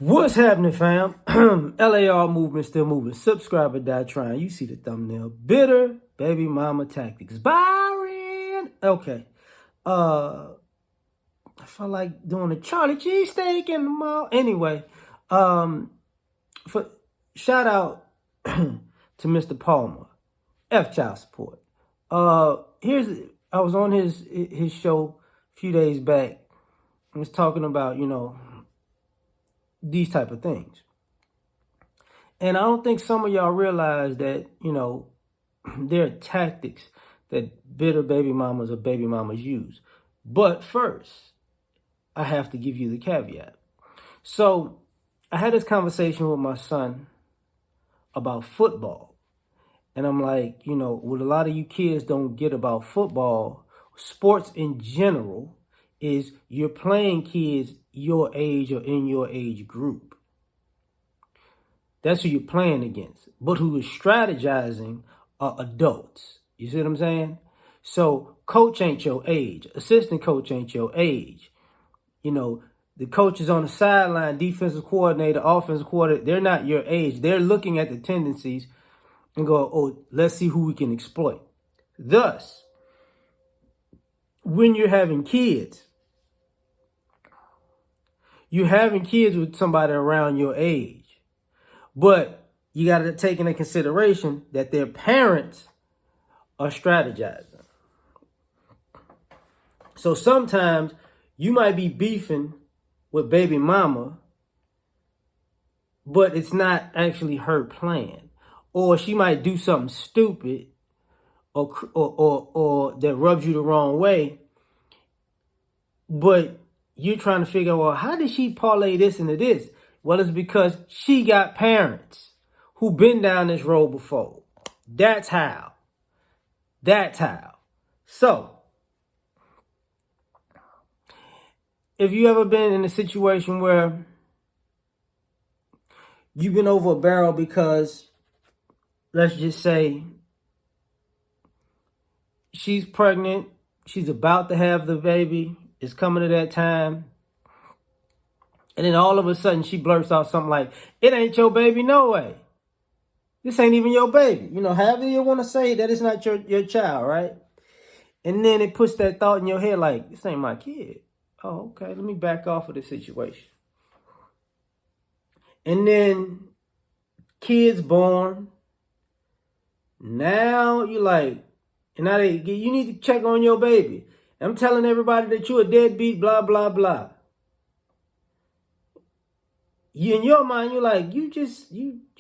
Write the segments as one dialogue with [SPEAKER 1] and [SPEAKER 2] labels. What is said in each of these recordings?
[SPEAKER 1] What's happening, fam? L.A.R. movement still moving. Subscribe or die trying. You see the thumbnail. Bitter baby mama tactics. Byron. Okay. I felt like doing a Charlie cheesesteak in the mall. Anyway, for shout out to Mr. Palmer, F child support. I was on his show a few days back. I was talking about these type of things. And I don't think some of y'all realize that, there are tactics that bitter baby mamas or baby mamas use. But first, I have to give you the caveat. So I had this conversation with my son about football. And I'm like, what a lot of you kids don't get about football, sports in general, is you're playing kids your age or in your age group. That's who you're playing against. But who is strategizing are adults. You see what I'm saying? So coach ain't your age. Assistant coach ain't your age. The coaches on the sideline, defensive coordinator, offensive coordinator, they're not your age. They're looking at the tendencies and go, oh, let's see who we can exploit. Thus, when you're having kids with somebody around your age. But you got to take into consideration that their parents are strategizing. So sometimes you might be beefing with baby mama, but it's not actually her plan. Or she might do something stupid or that rubs you the wrong way. But you're trying to figure out, well, how did she parlay this into this? Well, it's because she got parents who've been down this road before. That's how. So, if you ever been in a situation where you've been over a barrel because, let's just say, she's pregnant, she's about to have the baby, it's coming to that time, and then all of a sudden she blurts out something like, it ain't your baby, no way. This ain't even your baby. However you want to say that it's not your child, right? And then it puts that thought in your head like, this ain't my kid. Oh, okay, let me back off of the situation. And then kids born. Now you like, and now you need to check on your baby. I'm telling everybody that you're a deadbeat, blah, blah, blah. You, in your mind, you're like, you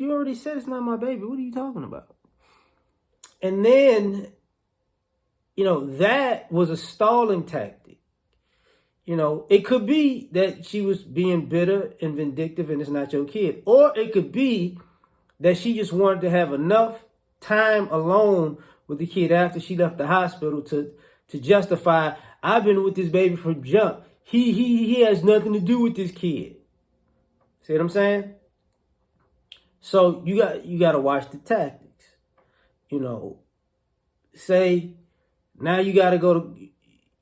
[SPEAKER 1] already said it's not my baby. What are you talking about? And then, that was a stalling tactic. It could be that she was being bitter and vindictive and it's not your kid. Or it could be that she just wanted to have enough time alone with the kid after she left the hospital to justify, I've been with this baby from jump. He has nothing to do with this kid. See what I'm saying? So you got to watch the tactics. Say now you got to go to,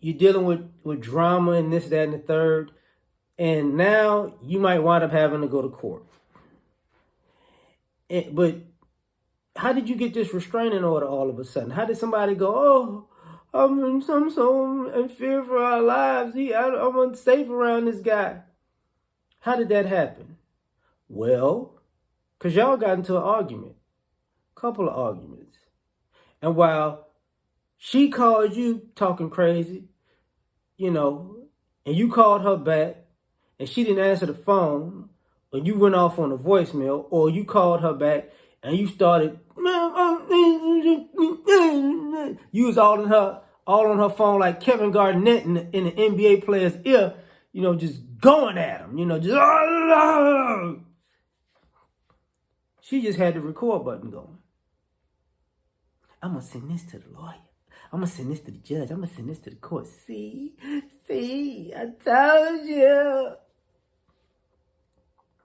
[SPEAKER 1] you're dealing with drama and this, that, and the third. And now you might wind up having to go to court. But how did you get this restraining order all of a sudden? How did somebody go, oh, I'm so in fear for our lives. I'm unsafe around this guy. How did that happen? Well, because y'all got into an argument. Couple of arguments. And while she called you talking crazy, and you called her back, and she didn't answer the phone, or you went off on a voicemail, or you called her back, and you started, you was all on her phone like Kevin Garnett in the NBA player's ear, just going at him, she just had the record button going. I'm going to send this to the lawyer. I'm going to send this to the judge. I'm going to send this to the court. See, I told you.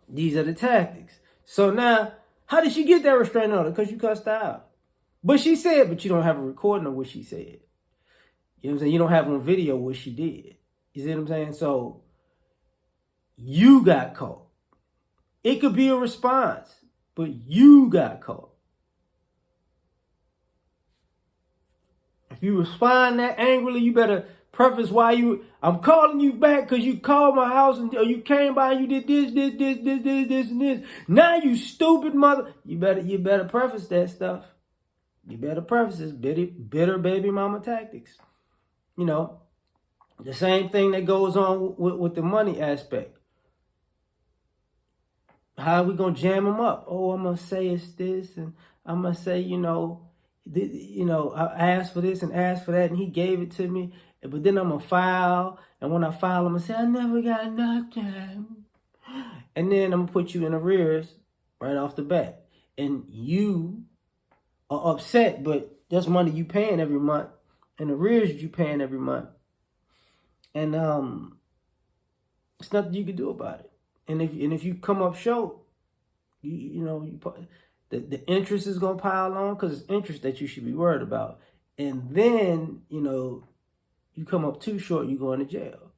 [SPEAKER 1] These are the tactics. So now, how did she get that restraining order? Because you cussed her out. But she said, but you don't have a recording of what she said. You know what I'm saying? You don't have on video what she did. You see what I'm saying? So, you got caught. It could be a response, but you got caught. If you respond that angrily, you better preface why I'm calling you back because you called my house or you came by and you did this, and this. Now you stupid mother. You better preface that stuff. You better preface this bitter baby mama tactics. You know, the same thing that goes on with the money aspect. How are we going to jam them up? Oh, I'm going to say it's this, and I'm going to say, I asked for this and asked for that, and he gave it to me. But then I'm going to file, and when I file, I'm going to say, I never got nothing. And then I'm going to put you in arrears right off the bat. And you are upset, but that's money you paying every month, and arrears you paying every month. And it's nothing you can do about it. And if you come up short, the interest is gonna pile on because it's interest that you should be worried about. And then you come up too short, you go into jail.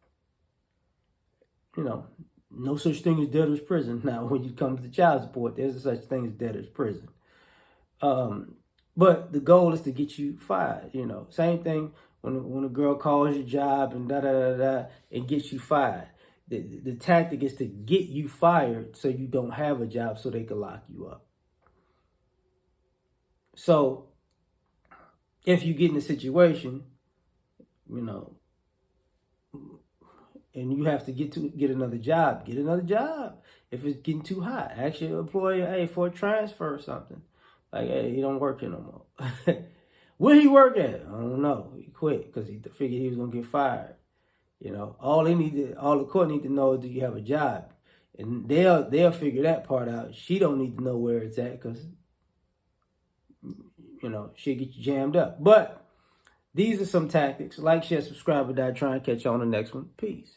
[SPEAKER 1] No such thing as debtor's prison. Now, when you come to child support, there's a such thing as debtor's prison. But the goal is to get you fired. Same thing when a girl calls your job and and gets you fired. The tactic is to get you fired so you don't have a job so they can lock you up. So if you get in a situation, and you have to get another job, get another job. If it's getting too hot, ask your employer, hey, for a transfer or something. Like, hey, he don't work here no more. Where he work at? I don't know. He quit because he figured he was gonna get fired. All the court need to know is, do you have a job? And they'll figure that part out. She don't need to know where it's at because she'll get you jammed up. But these are some tactics. Like, share, subscribe, or die. Try and catch you on the next one. Peace.